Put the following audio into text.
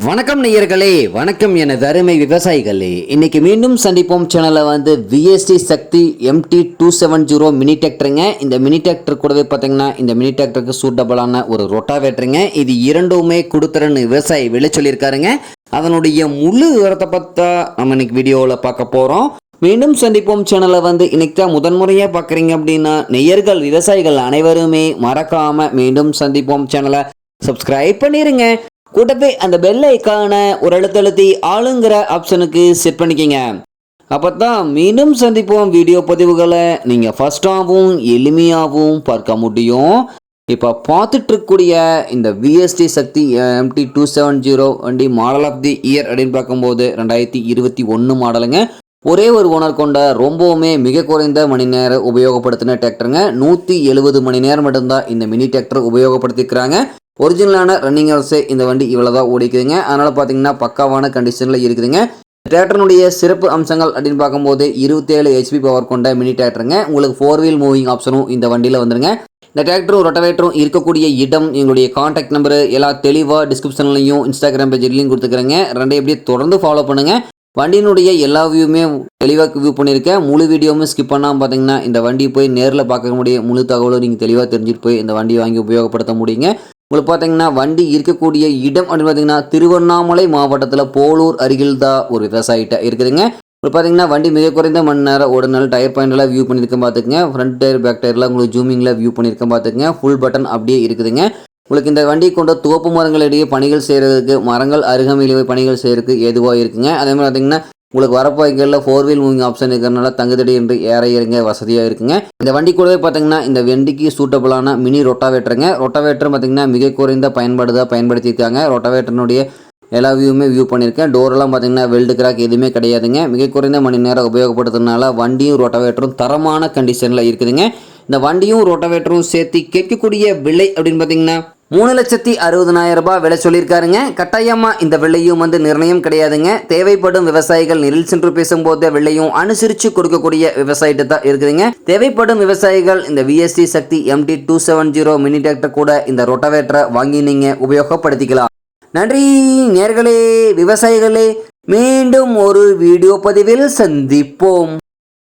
வணக்கம் நேயர்களே, வணக்கம் எனது அருமை விவசாயிகளே. இன்னைக்கு மீண்டும் சந்திப்போம் சேனல்ல VST சக்தி MT 270 மினி டிராக்டருங்க. இந்த மினி டிராக்டர் கூடவே பார்த்தீங்கன்னா இந்த மினி டிராக்டருக்கு சூட்டபிளான ஒரு ரொட்டாவேட்டருங்க. இது இரண்டுமே கொடுத்துறன்னு விவசாயி விலை சொல்லியிருக்காருங்க. அதனுடைய முழு விவரத்தை பார்த்தா நம்ம இன்னைக்கு வீடியோவில் பார்க்க போகிறோம். மீண்டும் சந்திப்போம் சேனலை இன்னைக்கு தான் முதன்முறையாக பார்க்குறீங்க அப்படின்னா நேயர்கள் விவசாயிகள் அனைவருமே மறக்காமல் மீண்டும் சந்திப்போம் சேனலை சப்ஸ்கிரைப் பண்ணிடுங்க. கூட்டத்தை அந்த பெல் ஐக்கான ஒரு அழுத்தி ஆளுங்கிற ஆப்ஷனுக்கு செட் பண்ணிக்கிங்க. அப்போ தான் மீண்டும் சந்திப்போம் வீடியோ பதிவுகளை நீங்கள் ஃபஸ்ட்டாகவும் எளிமையாகவும் பார்க்க முடியும். இப்போ பார்த்துட்டு இருக்கக்கூடிய இந்த VST சக்தி MT 270 வண்டி மாடல் ஆஃப் தி இயர் அப்படின்னு பார்க்கும்போது 2021 மாடலுங்க. ஒரே ஒரு ஓனர் கொண்ட ரொம்பவுமே மிக குறைந்த மணி நேரம் உபயோகப்படுத்தின டிராக்டருங்க. 170 மணி நேரம் மட்டும்தான் இந்த மினி டிராக்டர் உபயோகப்படுத்திக்கிறாங்க. ஒரிஜினலான ரன்னிங் ஹவர்ஸே இந்த வண்டி இவ்வளோதான் ஓடிக்குதுங்க. அதனால் பார்த்தீங்கன்னா பக்காவான கண்டிஷனில் இருக்குதுங்க. டிராக்டருடைய சிறப்பு அம்சங்கள் அப்படின்னு பார்க்கும்போது 27 HP பவர் கொண்ட மினி டிராக்டருங்க. உங்களுக்கு 4 வீல் மூவிங் ஆப்ஷனும் இந்த வண்டியில் வந்துருங்க. இந்த டிராக்டரும் ரொட்டவேட்டரும் இருக்கக்கூடிய இடம் எங்களுடைய கான்டாக்ட் நம்பரு எல்லாம் தெளிவாக டிஸ்கிரிப்ஷன்லையும் இன்ஸ்டாகிராம் பேஜ்லையும் கொடுத்துக்கிறேங்க. ரெண்டையும் எப்படியே தொடர்ந்து ஃபாலோ பண்ணுங்கள். வண்டியினுடைய எல்லா வியூவுமே தெளிவாக வியூ பண்ணியிருக்கேன். முழு வீடியோவும் ஸ்கிப் பண்ணாமல் பார்த்தீங்கன்னா இந்த வண்டியை போய் நேரில் பார்க்க முடிய முழு தகவலும் நீங்கள் தெளிவாக தெரிஞ்சுட்டு போய் இந்த வண்டியை வாங்கி உபயோகப்படுத்த முடியுங்க. உங்களுக்கு பார்த்தீங்கன்னா வண்டி இருக்கக்கூடிய இடம் அப்படின்னு பார்த்தீங்கன்னா திருவண்ணாமலை மாவட்டத்தில் போலூர் அருகில் தான் ஒரு விவசாயிட்ட இருக்குதுங்க. உங்களுக்கு பார்த்தீங்கன்னா வண்டி மிக குறைந்த மணி நேரம் ஒரு நாள் டயர் பாயிண்டெல்லாம் வியூ பண்ணியிருக்கேன் பார்த்துக்குங்க. ஃப்ரண்ட் டயர் பேக் டயர்லாம் உங்களுக்கு ஜூமிங்கில் வியூ பண்ணியிருக்கேன் பார்த்துக்குங்க. ஃபுல் பட்டன் அப்படியே இருக்குதுங்க. உங்களுக்கு இந்த வண்டி கொண்ட தோப்பு மரங்களிடையே பணிகள் செய்கிறதுக்கு மரங்கள் அருகாமையிலேயே பணிகள் செய்கிறதுக்கு ஏதுவாக இருக்குங்க. அதே மாதிரி பார்த்தீங்கன்னா உங்களுக்கு வரப்பாய்களில் 4 வீல் மூவிங் ஆப்ஷன் இருக்கிறனால தங்குதடி என்று ஏற இறங்க வசதியாக இருக்குங்க. இந்த வண்டி கூடவே பார்த்தீங்கன்னா இந்த வண்டிக்கு சூட்டபிளான மினி ரொட்டாவேட்டருங்க. ரொட்டாவேட்டர் பார்த்தீங்கன்னா மிக குறைந்த பயன்பாடு தான் பயன்படுத்தியிருக்காங்க. ரொட்டாவேட்டருடைய எல்லா வியூவுமே வியூ பண்ணியிருக்கேன். டோரெல்லாம் பார்த்தீங்கன்னா வெல்டு கிராக் எதுவுமே கிடையாதுங்க. மிக குறைந்த மணி நேரம் உபயோகப்படுத்துறதுனால வண்டியும் ரொட்டாவேட்டரும் தரமான கண்டிஷனில் இருக்குதுங்க. இந்த வண்டியும் ரொட்டாவேட்டரும் சேர்த்து கேட்கக்கூடிய விலை அப்படின்னு பார்த்தீங்கன்னா 3,60,000 ரூபாய் விலை சொல்லியிருக்காருங்க. கட்டாயமாக இந்த விலையும் நிர்ணயம் கிடையாதுங்க. தேவைப்படும் விவசாயிகள் நேரில் சென்று பேசும்போது விலையும் அனுசரித்து கொடுக்கக்கூடிய விவசாயிட்டு தான் இருக்குதுங்க. தேவைப்படும் விவசாயிகள் இந்த VST சக்தி MT 270 மினி டிராக்டர் கூட இந்த ரொட்டாவேட்டரை வாங்கி நீங்கள் உபயோகப்படுத்திக்கலாம். நன்றி நேயர்களே, விவசாயிகளே. மீண்டும் ஒரு வீடியோ பதிவில் சந்திப்போம்.